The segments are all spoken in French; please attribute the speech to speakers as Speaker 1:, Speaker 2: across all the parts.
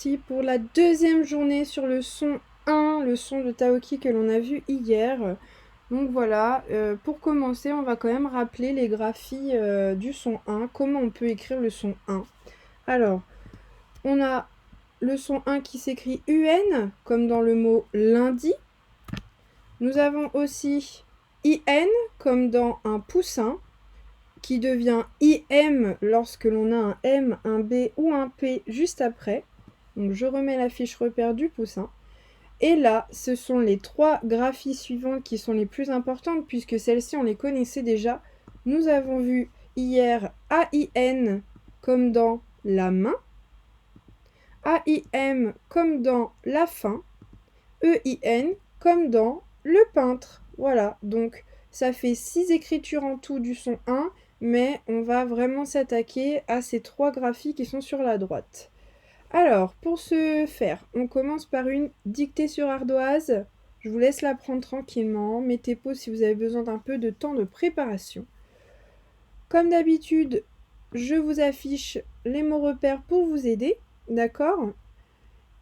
Speaker 1: reparti pour la deuxième journée sur le son 1, le son de Taoki que l'on a vu hier. Donc voilà, pour commencer, on va quand même rappeler les graphies du son 1, comment on peut écrire le son 1. Alors, on a le son 1 qui s'écrit UN, comme dans le mot lundi. Nous avons aussi IN, comme dans un poussin, qui devient IM lorsque l'on a un M, un B ou un P juste après. Donc je remets la fiche repère du poussin. Et là, ce sont les trois graphies suivantes qui sont les plus importantes puisque celles-ci, on les connaissait déjà. Nous avons vu hier AIN comme dans la main, AIM comme dans la fin, EIN comme dans le peintre. Voilà, donc ça fait 6 écritures en tout du son 1, mais on va vraiment s'attaquer à ces trois graphies qui sont sur la droite. Alors, pour ce faire, on commence par une dictée sur ardoise. Je vous laisse la prendre tranquillement. Mettez pause si vous avez besoin d'un peu de temps de préparation. Comme d'habitude, je vous affiche les mots repères pour vous aider, d'accord ?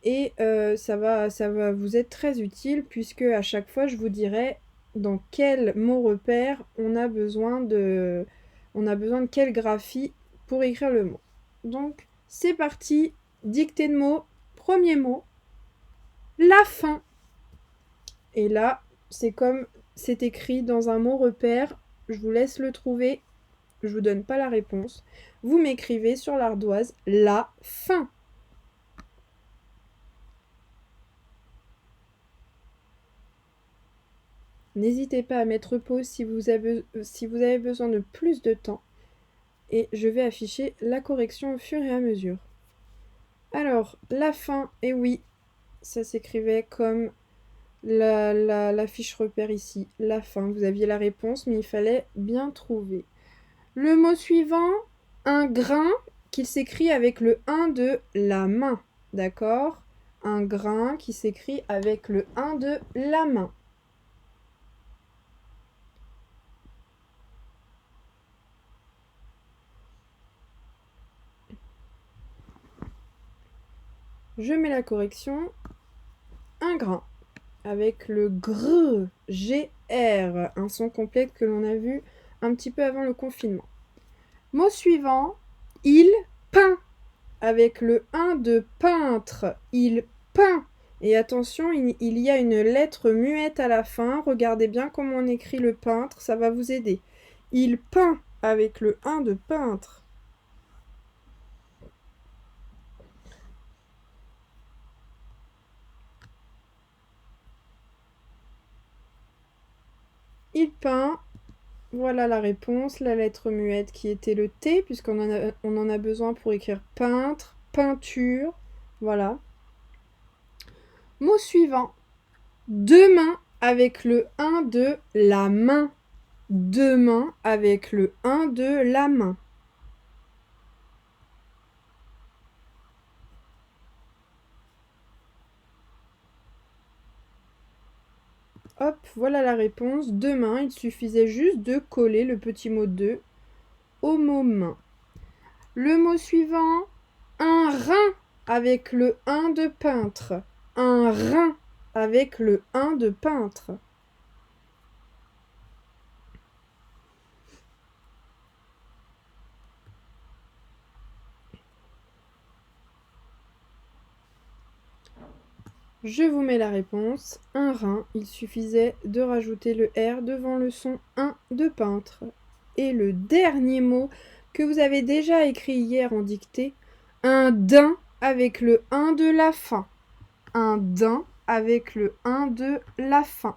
Speaker 1: Et ça va vous être très utile puisque à chaque fois, je vous dirai dans quel mot repère on a besoin de quelle graphie pour écrire le mot. Donc, c'est parti. Dictée de mots, premier mot, la fin. Et là, c'est comme c'est écrit dans un mot repère. Je vous laisse le trouver. Je vous donne pas la réponse. Vous m'écrivez sur l'ardoise la fin. N'hésitez pas à mettre pause si vous avez besoin de plus de temps. Et je vais afficher la correction au fur et à mesure. Alors, la fin, et oui, ça s'écrivait comme la fiche repère ici, la fin. Vous aviez la réponse, mais il fallait bien trouver. Le mot suivant, un grain, qui s'écrit avec le 1 de la main, d'accord ? Un grain qui s'écrit avec le 1 de la main. Je mets la correction. Un grain avec le gr, G-R, un son complexe que l'on a vu un petit peu avant le confinement. Mot suivant, il peint avec le 1 de peintre, il peint. Et attention, il y a une lettre muette à la fin. Regardez bien comment on écrit le peintre, ça va vous aider. Il peint avec le 1 de peintre. Il peint, voilà la réponse, la lettre muette qui était le T, puisqu'on en a besoin pour écrire peintre, peinture, voilà. Mot suivant, deux mains avec le 1 de la main. Deux mains avec le 1 de la main. Hop, voilà la réponse. Deux mains, il suffisait juste de coller le petit mot de au mot main. Le mot suivant, un rein avec le 1 de peintre. Un rein avec le 1 de peintre. Je vous mets la réponse. Un rein, il suffisait de rajouter le R devant le son 1 de peintre. Et le dernier mot que vous avez déjà écrit hier en dictée, un daim avec le 1 de la fin. Un daim avec le 1 de la fin.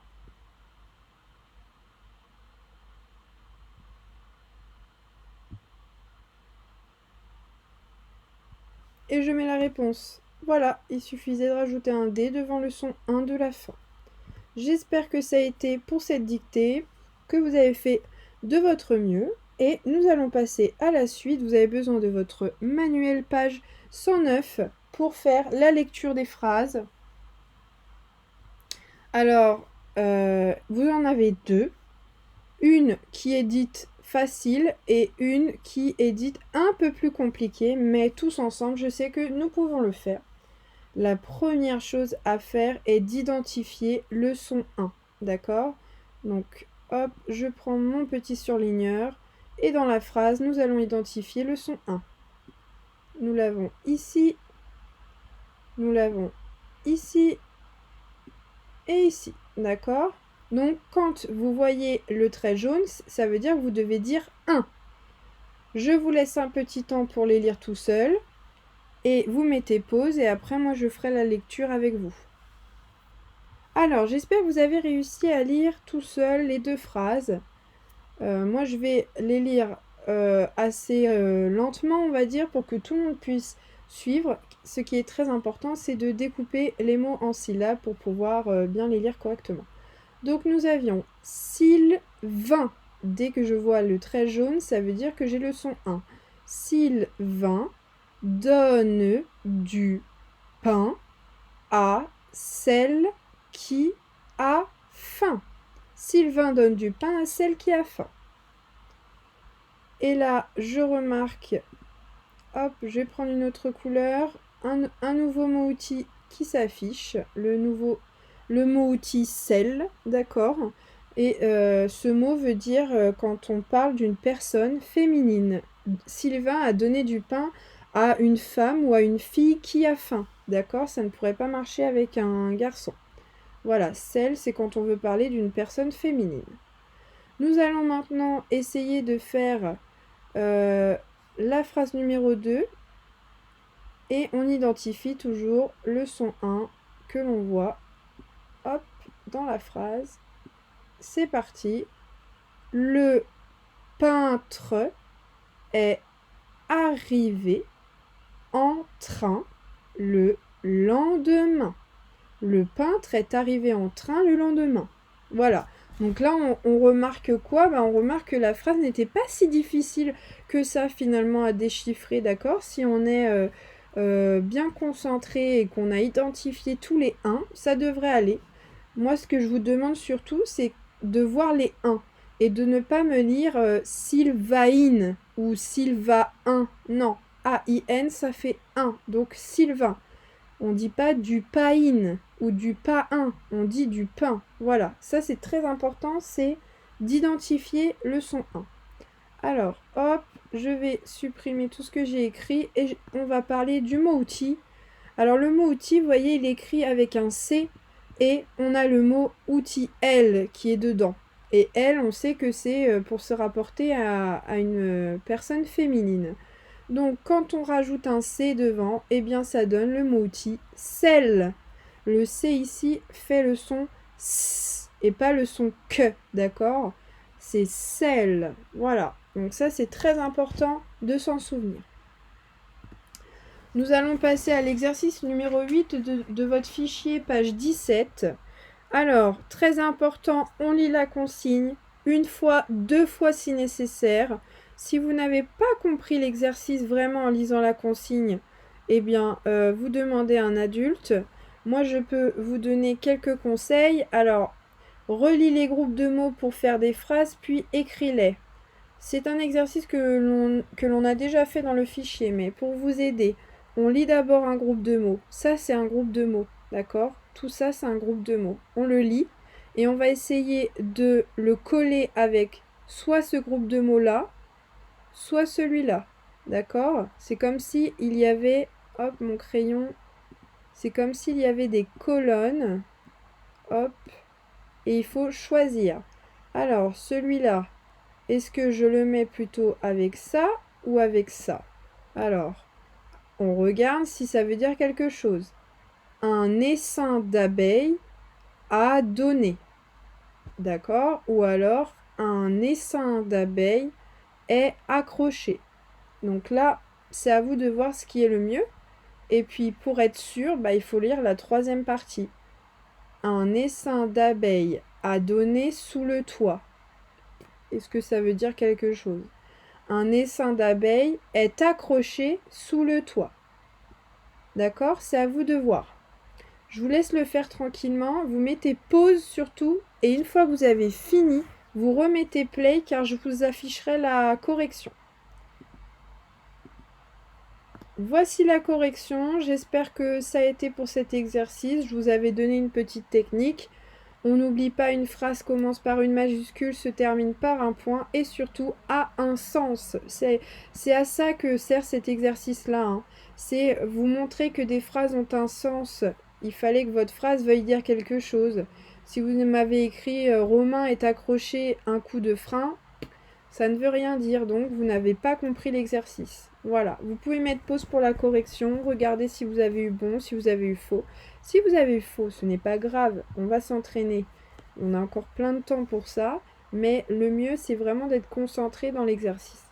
Speaker 1: Et je mets la réponse. Voilà, il suffisait de rajouter un D devant le son 1 de la fin. J'espère que ça a été pour cette dictée, que vous avez fait de votre mieux. Et nous allons passer à la suite. Vous avez besoin de votre manuel page 109 pour faire la lecture des phrases. Alors, vous en avez deux. Une qui est dite facile et une qui est dite un peu plus compliquée, mais tous ensemble, je sais que nous pouvons le faire. la première chose à faire est d'identifier le son 1. D'accord? Donc, hop, je prends mon petit surligneur et dans la phrase, nous allons identifier le son 1. Nous l'avons ici, nous l'avons ici et ici. D'accord? Donc, quand vous voyez le trait jaune, ça veut dire que vous devez dire 1. Je vous laisse un petit temps pour les lire tout seul. Et vous mettez pause et après, moi, je ferai la lecture avec vous. Alors, j'espère que vous avez réussi à lire tout seul les 2 phrases. Moi, je vais les lire assez lentement, on va dire, pour que tout le monde puisse suivre. Ce qui est très important, c'est de découper les mots en syllabes pour pouvoir bien les lire correctement. Donc, nous avions Sylvain. Dès que je vois le trait jaune, ça veut dire que j'ai le son 1. Sylvain donne du pain à celle qui a faim. Sylvain donne du pain à celle qui a faim. Et là, je remarque, hop, je vais prendre une autre couleur, un nouveau mot-outil qui s'affiche, le mot-outil celle, d'accord? Et ce mot veut dire quand on parle d'une personne féminine. Sylvain a donné du pain à une femme ou à une fille qui a faim, d'accord? Ça ne pourrait pas marcher avec un garçon. Voilà, celle, c'est quand on veut parler d'une personne féminine. Nous allons maintenant essayer de faire la phrase numéro 2 et on identifie toujours le son 1 que l'on voit, hop, dans la phrase. C'est parti. Le peintre est arrivé en train le lendemain. Le peintre est arrivé en train le lendemain. Voilà. Donc là, on remarque quoi? On remarque que la phrase n'était pas si difficile que ça finalement à déchiffrer, d'accord? Si on est bien concentré et qu'on a identifié tous les 1, ça devrait aller. Moi, ce que je vous demande surtout, c'est de voir les 1 et de ne pas me lire Sylvain ou Sylvain. Non, A-I-N, ça fait 1. Donc Sylvain. On ne dit pas du pain ou du pain, on dit du pain. Voilà, ça c'est très important, c'est d'identifier le son 1. Alors, hop, je vais supprimer tout ce que j'ai écrit et on va parler du mot outil. Alors le mot outil, vous voyez, il est écrit avec un C et on a le mot outil elle qui est dedans. Et elle, on sait que c'est pour se rapporter à une personne féminine. Donc, quand on rajoute un C devant, eh bien, ça donne le mot outil celle. Le C ici fait le son S et pas le son que, d'accord? C'est celle. Voilà. Donc, ça, c'est très important de s'en souvenir. Nous allons passer à l'exercice numéro 8 de votre fichier, page 17. Alors, très important, on lit la consigne une fois, 2 fois si nécessaire. Si vous n'avez pas compris l'exercice vraiment en lisant la consigne, eh bien, vous demandez à un adulte. Moi, je peux vous donner quelques conseils. Alors, relis les groupes de mots pour faire des phrases, puis écris-les. C'est un exercice que l'on a déjà fait dans le fichier, mais pour vous aider, on lit d'abord un groupe de mots. Ça, c'est un groupe de mots, d'accord? Tout ça, c'est un groupe de mots. On le lit et on va essayer de le coller avec soit ce groupe de mots-là, soit celui-là, d'accord? C'est comme s'il y avait, hop, mon crayon, c'est comme s'il y avait des colonnes, hop, et il faut choisir. Alors, celui-là, est-ce que je le mets plutôt avec ça ou avec ça? Alors, on regarde si ça veut dire quelque chose. Un essaim d'abeilles a donné. D'accord? Ou alors, un essaim d'abeilles est accroché. Donc là, c'est à vous de voir ce qui est le mieux. Et puis, pour être sûr, il faut lire la 3e partie. Un essaim d'abeilles a donné sous le toit. Est-ce que ça veut dire quelque chose? Un essaim d'abeilles est accroché sous le toit. D'accord? C'est à vous de voir. Je vous laisse le faire tranquillement. Vous mettez pause surtout. Et une fois que vous avez fini, vous remettez play car je vous afficherai la correction. voici la correction. J'espère que ça a été pour cet exercice. Je vous avais donné une petite technique. On n'oublie pas, une phrase commence par une majuscule, se termine par un point et surtout a un sens. C'est à ça que sert cet exercice-là, hein. C'est vous montrer que des phrases ont un sens. Il fallait que votre phrase veuille dire quelque chose. Si vous m'avez écrit Romain est accroché un coup de frein, ça ne veut rien dire, donc vous n'avez pas compris l'exercice. Voilà, vous pouvez mettre pause pour la correction, regardez si vous avez eu bon, si vous avez eu faux. Si vous avez eu faux, ce n'est pas grave, on va s'entraîner. On a encore plein de temps pour ça, mais le mieux, c'est vraiment d'être concentré dans l'exercice.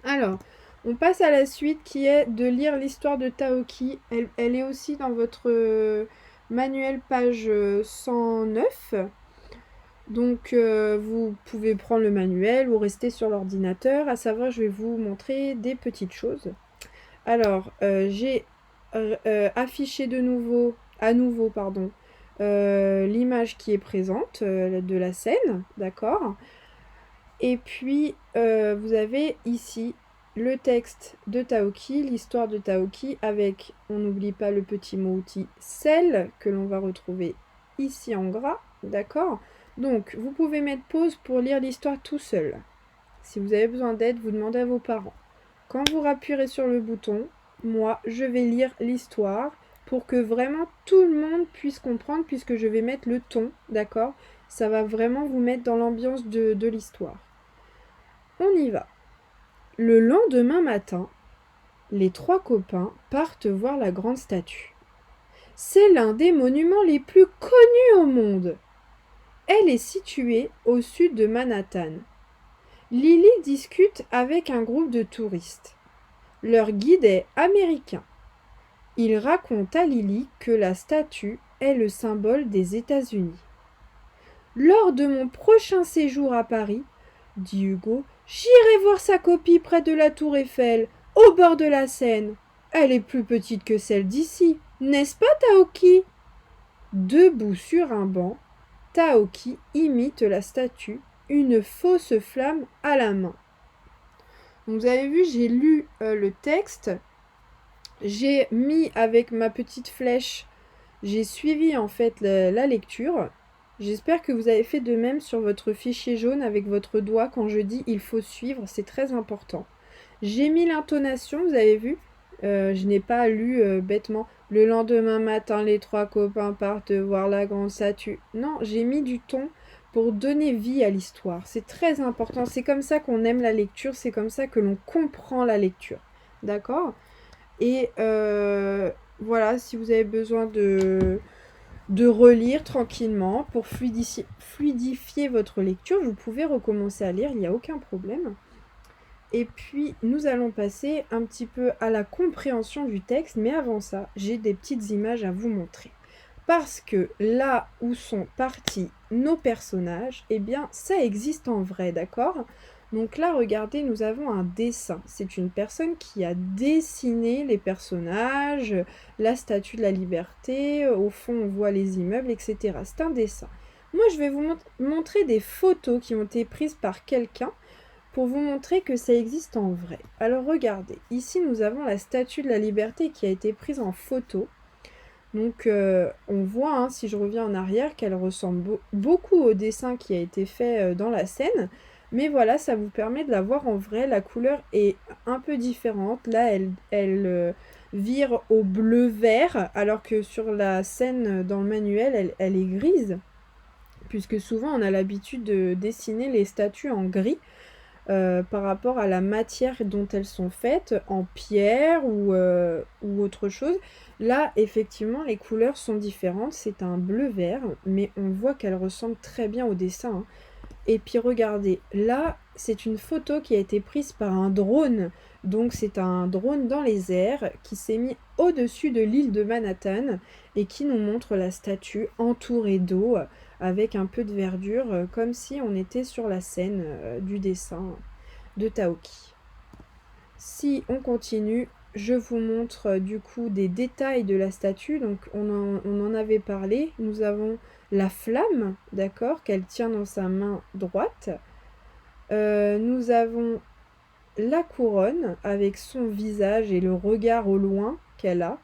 Speaker 1: Alors, on passe à la suite qui est de lire l'histoire de Taoki. Elle est aussi dans votre manuel page 109. Donc vous pouvez prendre le manuel ou rester sur l'ordinateur. À savoir, je vais vous montrer des petites choses. Alors, j'ai affiché à nouveau, pardon, l'image qui est présente de la scène, d'accord? Et puis, vous avez ici le texte de Taoki, l'histoire de Taoki, avec, on n'oublie pas le petit mot outil, celle que l'on va retrouver ici en gras, d'accord? Donc, vous pouvez mettre pause pour lire l'histoire tout seul. Si vous avez besoin d'aide, vous demandez à vos parents. Quand vous rappuierez sur le bouton, moi, je vais lire l'histoire pour que vraiment tout le monde puisse comprendre, puisque je vais mettre le ton, d'accord? Ça va vraiment vous mettre dans l'ambiance de l'histoire. On y va. Le lendemain matin, les 3 copains partent voir la grande statue. C'est l'un des monuments les plus connus au monde. Elle est située au sud de Manhattan. Lily discute avec un groupe de touristes. Leur guide est américain. Il raconte à Lily que la statue est le symbole des États-Unis. Lors de mon prochain séjour à Paris, dit Hugo, j'irai voir sa copie près de la tour Eiffel, au bord de la Seine. Elle est plus petite que celle d'ici, n'est-ce pas, Taoki? Debout sur un banc, Taoki imite la statue, une fausse flamme à la main. Donc, vous avez vu, j'ai lu le texte. J'ai mis avec ma petite flèche, j'ai suivi en fait la lecture. J'espère que vous avez fait de même sur votre fichier jaune avec votre doigt quand je dis il faut suivre, c'est très important. J'ai mis l'intonation, vous avez vu, je n'ai pas lu bêtement. Le lendemain matin, les 3 copains partent voir la grande statue. Non, j'ai mis du ton pour donner vie à l'histoire. C'est très important, c'est comme ça qu'on aime la lecture, c'est comme ça que l'on comprend la lecture. D'accord ? Et voilà, si vous avez besoin de relire tranquillement pour fluidifier votre lecture, vous pouvez recommencer à lire, il n'y a aucun problème. Et puis, nous allons passer un petit peu à la compréhension du texte, mais avant ça, j'ai des petites images à vous montrer. Parce que là où sont partis nos personnages, eh bien, ça existe en vrai, d'accord ? Donc là, regardez, nous avons un dessin. C'est une personne qui a dessiné les personnages, la statue de la liberté, au fond, on voit les immeubles, etc. C'est un dessin. Moi, je vais vous montrer des photos qui ont été prises par quelqu'un pour vous montrer que ça existe en vrai. Alors regardez, ici nous avons la statue de la liberté qui a été prise en photo. Donc on voit, hein, si je reviens en arrière, qu'elle ressemble beaucoup au dessin qui a été fait dans la scène. Mais voilà, ça vous permet de la voir en vrai. La couleur est un peu différente. Là, elle vire au bleu-vert, alors que sur la scène dans le manuel, elle est grise. Puisque souvent, on a l'habitude de dessiner les statues en gris. Par rapport à la matière dont elles sont faites, en pierre ou autre chose. Là, effectivement, les couleurs sont différentes. C'est un bleu-vert, mais on voit qu'elle ressemble très bien au dessin, hein. Et puis regardez, là, c'est une photo qui a été prise par un drone. Donc c'est un drone dans les airs qui s'est mis au-dessus de l'île de Manhattan et qui nous montre la statue entourée d'eau avec un peu de verdure, comme si on était sur la scène du dessin de Taoki. Si on continue, je vous montre du coup des détails de la statue. Donc on en avait parlé. Nous avons la flamme, d'accord, qu'elle tient dans sa main droite. Nous avons la couronne avec son visage et le regard au loin qu'elle a.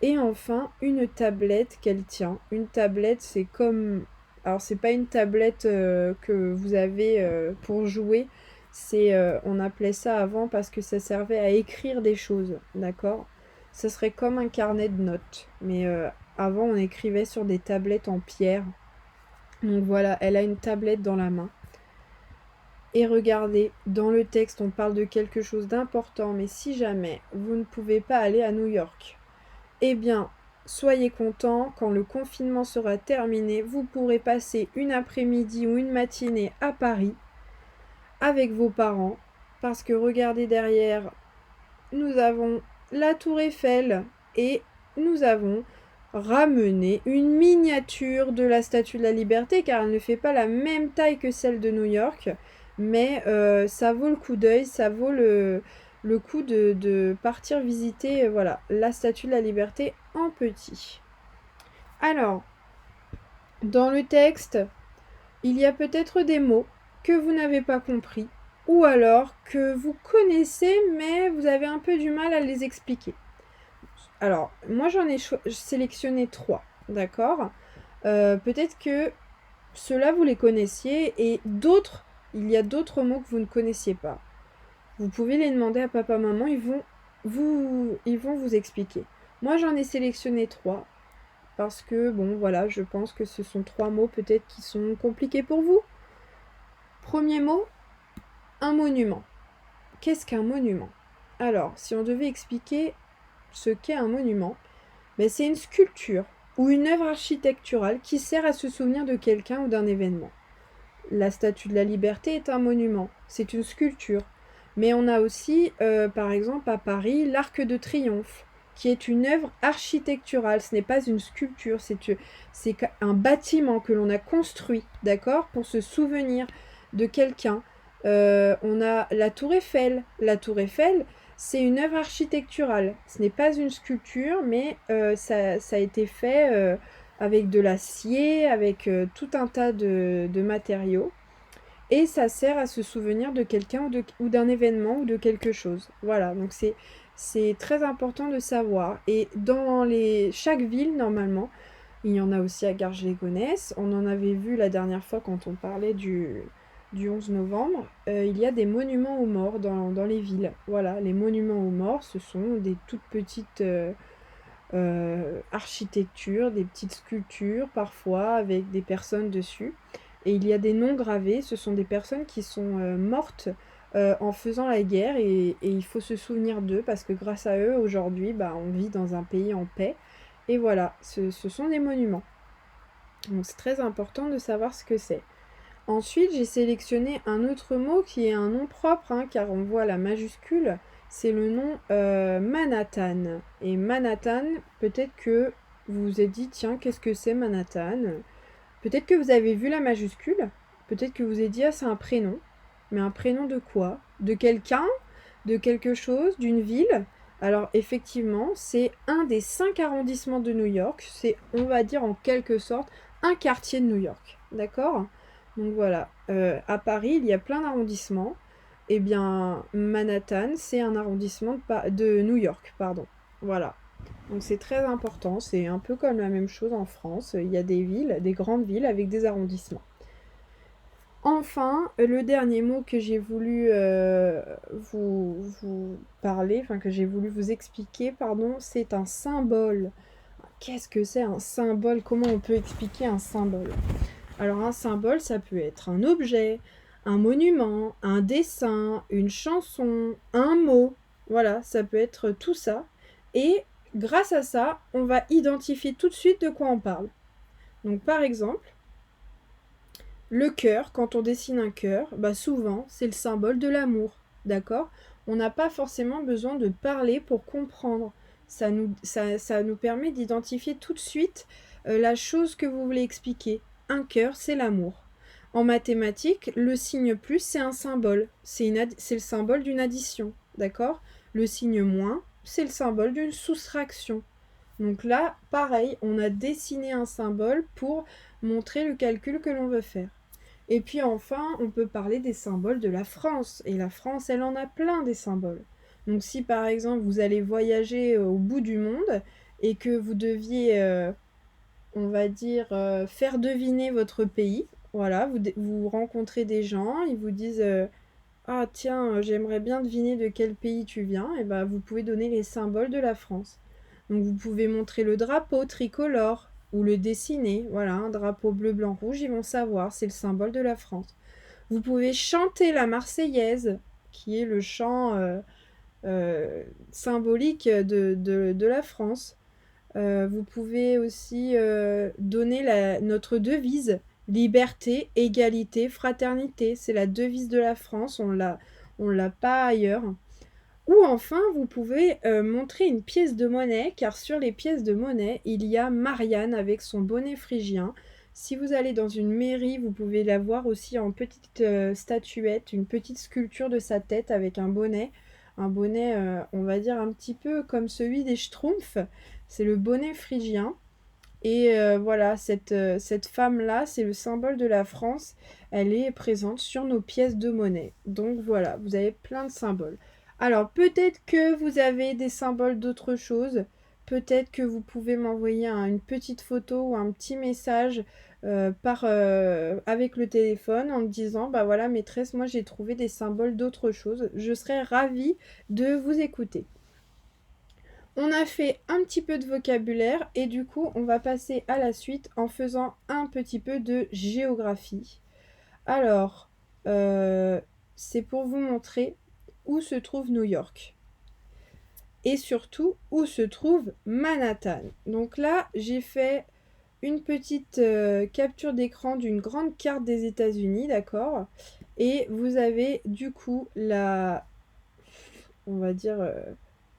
Speaker 1: Et enfin, une tablette qu'elle tient. Une tablette, c'est comme... Alors, c'est pas une tablette que vous avez pour jouer. On appelait ça avant parce que ça servait à écrire des choses, d'accord? Ça serait comme un carnet de notes. Mais avant, on écrivait sur des tablettes en pierre. Donc voilà, elle a une tablette dans la main. Et regardez, dans le texte, on parle de quelque chose d'important. Mais si jamais vous ne pouvez pas aller à New York, eh bien, soyez contents, quand le confinement sera terminé, vous pourrez passer une après-midi ou une matinée à Paris avec vos parents. Parce que regardez derrière, nous avons la Tour Eiffel et nous avons ramené une miniature de la Statue de la Liberté, car elle ne fait pas la même taille que celle de New York. Mais ça vaut le coup d'œil, ça vaut le coup de partir visiter voilà, la Statue de la Liberté en petit. Alors, dans le texte, il y a peut-être des mots que vous n'avez pas compris, ou alors que vous connaissez mais vous avez un peu du mal à les expliquer. Alors, moi j'en ai sélectionné 3, d'accord? Peut-être que ceux-là vous les connaissiez et d'autres, il y a d'autres mots que vous ne connaissiez pas. Vous pouvez les demander à papa, maman, ils vont vous expliquer. Moi, j'en ai sélectionné 3 parce que, bon, voilà, je pense que ce sont 3 mots peut-être qui sont compliqués pour vous. Premier mot, un monument. Qu'est-ce qu'un monument? Alors, si on devait expliquer ce qu'est un monument, ben, c'est une sculpture ou une œuvre architecturale qui sert à se souvenir de quelqu'un ou d'un événement. La Statue de la Liberté est un monument, c'est une sculpture. Mais on a aussi, par exemple, à Paris, l'Arc de Triomphe, qui est une œuvre architecturale. Ce n'est pas une sculpture, c'est un bâtiment que l'on a construit, d'accord, pour se souvenir de quelqu'un. On a la Tour Eiffel. La Tour Eiffel, c'est une œuvre architecturale. Ce n'est pas une sculpture, mais ça a été fait avec de l'acier, avec tout un tas de matériaux. Et ça sert à se souvenir de quelqu'un ou d'un événement ou de quelque chose. Voilà, donc c'est très important de savoir. Et dans chaque ville, normalement, il y en a aussi à Garges-les-Gonesse. On en avait vu la dernière fois quand on parlait du 11 novembre. Il y a des monuments aux morts dans les villes. Voilà, les monuments aux morts, ce sont des toutes petites architectures, des petites sculptures parfois avec des personnes dessus. Et il y a des noms gravés, ce sont des personnes qui sont mortes en faisant la guerre et il faut se souvenir d'eux parce que grâce à eux, aujourd'hui, bah, on vit dans un pays en paix. Et voilà, ce sont des monuments. Donc c'est très important de savoir ce que c'est. Ensuite, j'ai sélectionné un autre mot qui est un nom propre, hein, car on voit la majuscule. C'est le nom Manhattan. Et Manhattan, peut-être que vous vous êtes dit, tiens, qu'est-ce que c'est Manhattan? Peut-être que vous avez vu la majuscule. Peut-être que vous vous êtes dit, ah, c'est un prénom. Mais un prénom de quoi? De quelqu'un? De quelque chose? D'une ville? Alors effectivement, c'est un des 5 arrondissements de New York. C'est, on va dire en quelque sorte, un quartier de New York. D'accord? Donc voilà, à Paris, il y a plein d'arrondissements. Eh bien, Manhattan, c'est un arrondissement de New York, pardon. Voilà. Donc c'est très important, c'est un peu comme la même chose en France. Il y a des villes, des grandes villes avec des arrondissements. Enfin, le dernier mot que j'ai voulu vous parler, enfin que j'ai voulu vous expliquer, pardon, c'est un symbole. Qu'est-ce que c'est un symbole? Comment on peut expliquer un symbole? Alors un symbole, ça peut être un objet, un monument, un dessin, une chanson, un mot. Voilà, ça peut être tout ça. Et grâce à ça, on va identifier tout de suite de quoi on parle. Donc par exemple, le cœur, quand on dessine un cœur, bah souvent c'est le symbole de l'amour, d'accord? On n'a pas forcément besoin de parler pour comprendre. Ça nous permet d'identifier tout de suite la chose que vous voulez expliquer. Un cœur, c'est l'amour. En mathématiques, le signe plus, c'est un symbole. C'est le symbole d'une addition, d'accord? Le signe moins, c'est le symbole d'une soustraction. Donc là, pareil, on a dessiné un symbole pour montrer le calcul que l'on veut faire. Et puis enfin, on peut parler des symboles de la France. Et la France, elle en a plein des symboles. Donc si par exemple vous allez voyager au bout du monde et que vous deviez, on va dire, faire deviner votre pays, voilà, vous rencontrez des gens, ils vous disent ah tiens, j'aimerais bien deviner de quel pays tu viens, et ben vous pouvez donner les symboles de la France. Donc vous pouvez montrer le drapeau tricolore ou le dessiner, voilà, un drapeau bleu, blanc, rouge, ils vont savoir, c'est le symbole de la France. Vous pouvez chanter la Marseillaise, qui est le chant symbolique de la France. Vous pouvez aussi donner notre devise, liberté, égalité, fraternité. C'est la devise de la France, on l'a pas ailleurs. Ou enfin, vous pouvez montrer une pièce de monnaie, car sur les pièces de monnaie, il y a Marianne avec son bonnet phrygien. Si vous allez dans une mairie, vous pouvez la voir aussi en petite statuette, une petite sculpture de sa tête avec un bonnet. Un bonnet, on va dire, un petit peu comme celui des Schtroumpfs. C'est le bonnet phrygien. Et voilà, cette femme-là, c'est le symbole de la France. Elle est présente sur nos pièces de monnaie. Donc voilà, vous avez plein de symboles. Alors peut-être que vous avez des symboles d'autres choses. Peut-être que vous pouvez m'envoyer une petite photo ou un petit message avec le téléphone en me disant, bah voilà maîtresse, moi j'ai trouvé des symboles d'autres choses. Je serais ravie de vous écouter. On a fait un petit peu de vocabulaire et du coup, on va passer à la suite en faisant un petit peu de géographie. Alors, c'est pour vous montrer où se trouve New York. Et surtout, où se trouve Manhattan. Donc là, j'ai fait une petite capture d'écran d'une grande carte des États-Unis, d'accord? Et vous avez du coup on va dire,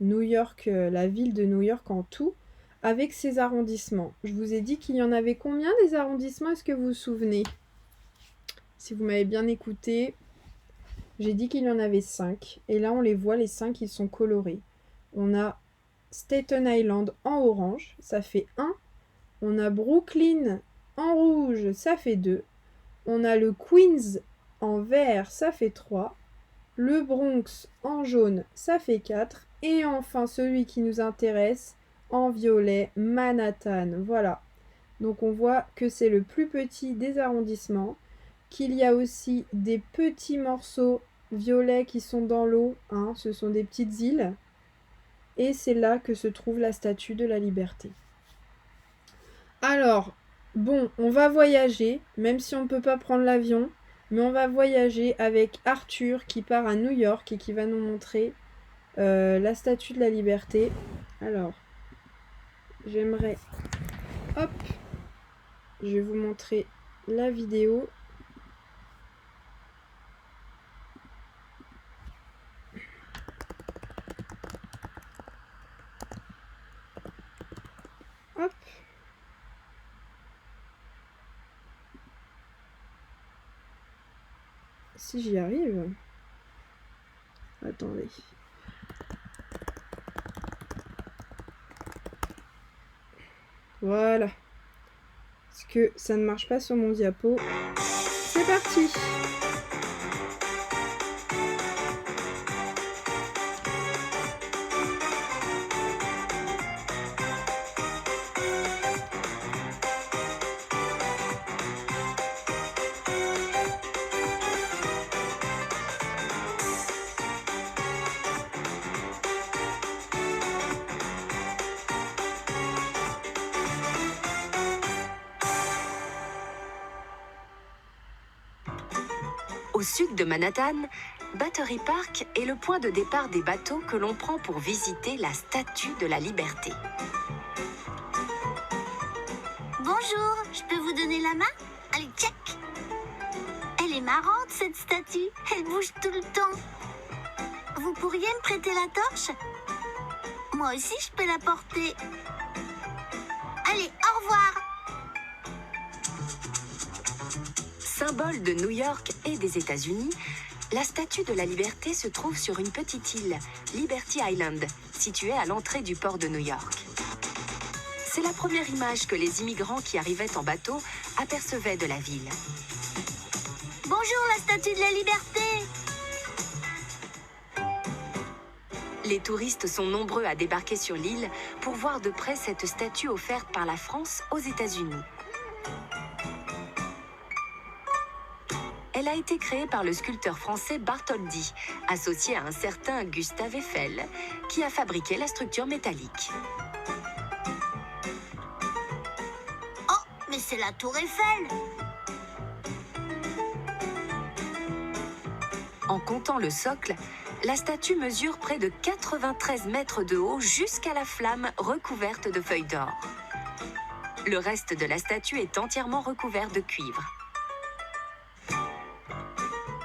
Speaker 1: New York, la ville de New York en tout, avec ses arrondissements. Je vous ai dit qu'il y en avait combien des arrondissements? Est-ce que vous vous souvenez? Si vous m'avez bien écouté, j'ai dit qu'il y en avait 5. Et là, on les voit, les 5, ils sont colorés. On a Staten Island en orange, ça fait 1. On a Brooklyn en rouge, ça fait 2. On a le Queens en vert, ça fait 3. Le Bronx en jaune, ça fait 4. Et enfin, celui qui nous intéresse, en violet, Manhattan. Voilà. Donc on voit que c'est le plus petit des arrondissements, qu'il y a aussi des petits morceaux violets qui sont dans l'eau, hein, ce sont des petites îles. Et c'est là que se trouve la Statue de la Liberté. Alors, bon, on va voyager, même si on ne peut pas prendre l'avion. Mais on va voyager avec Arthur qui part à New York et qui va nous montrer la Statue de la Liberté. Alors, j'aimerais... Hop! Je vais vous montrer la vidéo. Hop! Si j'y arrive... Attendez. Voilà. Parce que ça ne marche pas sur mon diapo. C'est parti!
Speaker 2: Au sud de Manhattan, Battery Park est le point de départ des bateaux que l'on prend pour visiter la Statue de la Liberté.
Speaker 3: Bonjour, je peux vous donner la main? Allez, check! Elle est marrante, cette statue. Elle bouge tout le temps. Vous pourriez me prêter la torche? Moi aussi, je peux la porter. Allez, au revoir!
Speaker 2: Symbole de New York et des États-Unis, la Statue de la Liberté se trouve sur une petite île, Liberty Island, située à l'entrée du port de New York. C'est la première image que les immigrants qui arrivaient en bateau apercevaient de la ville.
Speaker 3: Bonjour, la statue de la liberté.
Speaker 2: Les touristes sont nombreux à débarquer sur l'île pour voir de près cette statue offerte par la France aux États-Unis. Elle a été créée par le sculpteur français Bartholdi, associé à un certain Gustave Eiffel, qui a fabriqué la structure métallique.
Speaker 3: Oh, mais c'est la tour Eiffel.
Speaker 2: En comptant le socle, la statue mesure près de 93 mètres de haut jusqu'à la flamme recouverte de feuilles d'or. Le reste de la statue est entièrement recouvert de cuivre.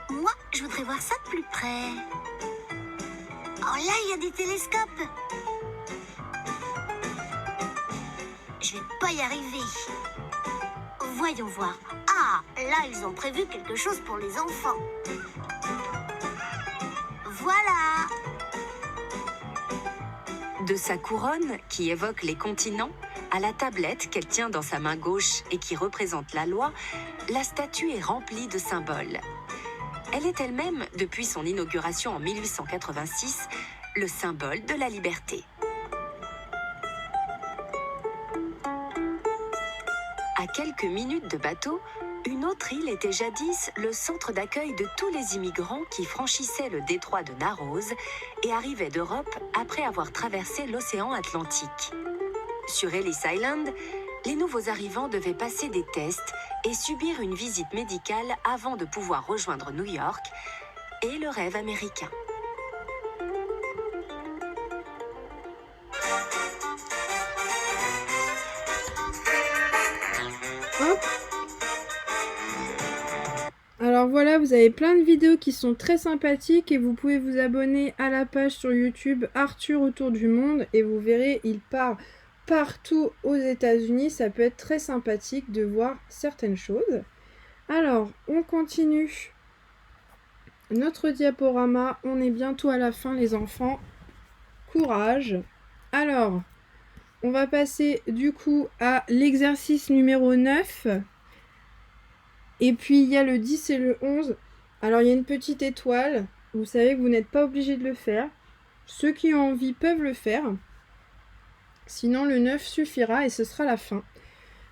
Speaker 3: Moi, je voudrais voir ça de plus près. Oh là, il y a des télescopes. Je vais pas y arriver. Voyons voir. Ah, là, ils ont prévu quelque chose pour les enfants. Voilà.
Speaker 2: De sa couronne, qui évoque les continents, à la tablette qu'elle tient dans sa main gauche et qui représente la loi, la statue est remplie de symboles. Elle est elle-même, depuis son inauguration en 1886, le symbole de la liberté. À quelques minutes de bateau, une autre île était jadis le centre d'accueil de tous les immigrants qui franchissaient le détroit de Narrows et arrivaient d'Europe après avoir traversé l'océan Atlantique. Sur Ellis Island, les nouveaux arrivants devaient passer des tests et subir une visite médicale avant de pouvoir rejoindre New York et le rêve américain.
Speaker 1: Hop. Alors voilà, vous avez plein de vidéos qui sont très sympathiques et vous pouvez vous abonner à la page sur YouTube Arthur autour du monde et vous verrez, il part partout aux États-Unis. Ça peut être très sympathique de voir certaines choses. Alors, on continue notre diaporama. On est bientôt à la fin, les enfants. Courage. Alors, on va passer du coup à l'exercice numéro 9. Et puis, il y a le 10 et le 11. Alors, il y a une petite étoile. Vous savez que vous n'êtes pas obligé de le faire. Ceux qui ont envie peuvent le faire. Sinon, le 9 suffira et ce sera la fin.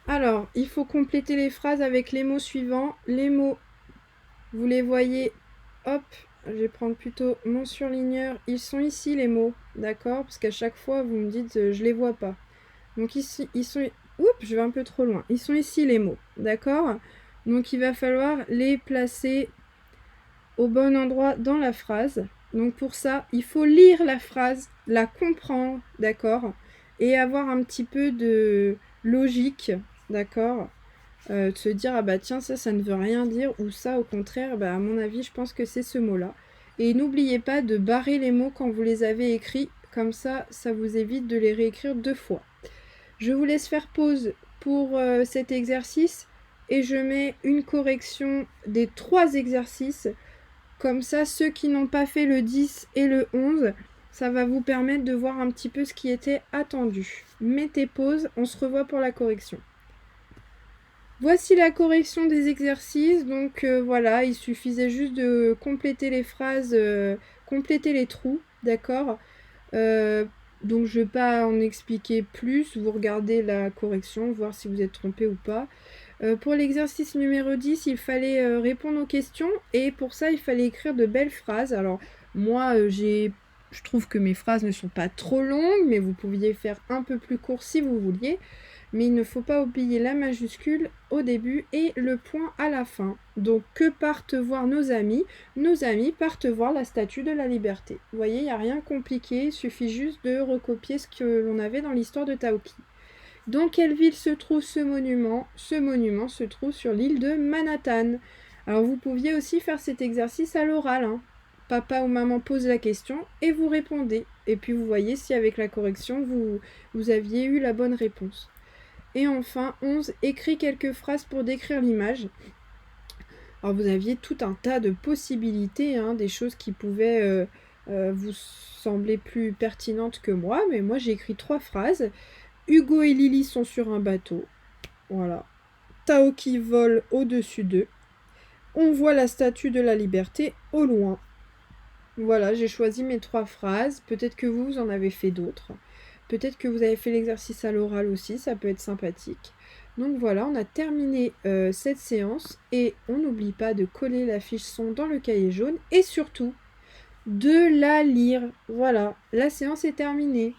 Speaker 1: Alors, il faut compléter les phrases avec les mots suivants. Les mots, vous les voyez. Hop, je vais prendre plutôt mon surligneur. Ils sont ici, les mots. D'accord? Parce qu'à chaque fois, vous me dites, je les vois pas. Donc ici, ils sont... Oups, je vais un peu trop loin. Ils sont ici, les mots. D'accord? Donc, il va falloir les placer au bon endroit dans la phrase. Donc, pour ça, il faut lire la phrase, la comprendre, d'accord? Et avoir un petit peu de logique, d'accord? De se dire, ah bah tiens, ça ne veut rien dire. Ou ça, au contraire, bah, à mon avis, je pense que c'est ce mot-là. Et n'oubliez pas de barrer les mots quand vous les avez écrits. Comme ça, ça vous évite de les réécrire 2 fois. Je vous laisse faire pause pour cet exercice. Et je mets une correction des 3 exercices. Comme ça, ceux qui n'ont pas fait le 10 et le 11, ça va vous permettre de voir un petit peu ce qui était attendu. Mettez pause, on se revoit pour la correction. Voici la correction des exercices. Donc voilà, il suffisait juste de compléter les phrases, compléter les trous, d'accord? Donc je ne vais pas en expliquer plus. Vous regardez la correction, voir si vous êtes trompé ou pas. Pour l'exercice numéro 10, il fallait répondre aux questions et pour ça, il fallait écrire de belles phrases. Alors, moi, je trouve que mes phrases ne sont pas trop longues, mais vous pouviez faire un peu plus court si vous vouliez. Mais il ne faut pas oublier la majuscule au début et le point à la fin. Donc, que partent voir nos amis? Nos amis partent voir la statue de la liberté. Vous voyez, il n'y a rien de compliqué, il suffit juste de recopier ce que l'on avait dans l'histoire de Taoki. Dans quelle ville se trouve ce monument? Ce monument se trouve sur l'île de Manhattan. Alors vous pouviez aussi faire cet exercice à l'oral. Hein. Papa ou maman pose la question et vous répondez. Et puis vous voyez si avec la correction vous aviez eu la bonne réponse. Et enfin, 11, écrit quelques phrases pour décrire l'image. Alors vous aviez tout un tas de possibilités, hein, des choses qui pouvaient vous sembler plus pertinentes que moi. Mais moi j'ai écrit 3 phrases. Hugo et Lily sont sur un bateau. Voilà. Taoki vole au-dessus d'eux. On voit la statue de la liberté au loin. Voilà, j'ai choisi mes 3 phrases. Peut-être que vous en avez fait d'autres. Peut-être que vous avez fait l'exercice à l'oral aussi, ça peut être sympathique. Donc voilà, on a terminé cette séance et on n'oublie pas de coller la fiche son dans le cahier jaune et surtout de la lire. Voilà, la séance est terminée.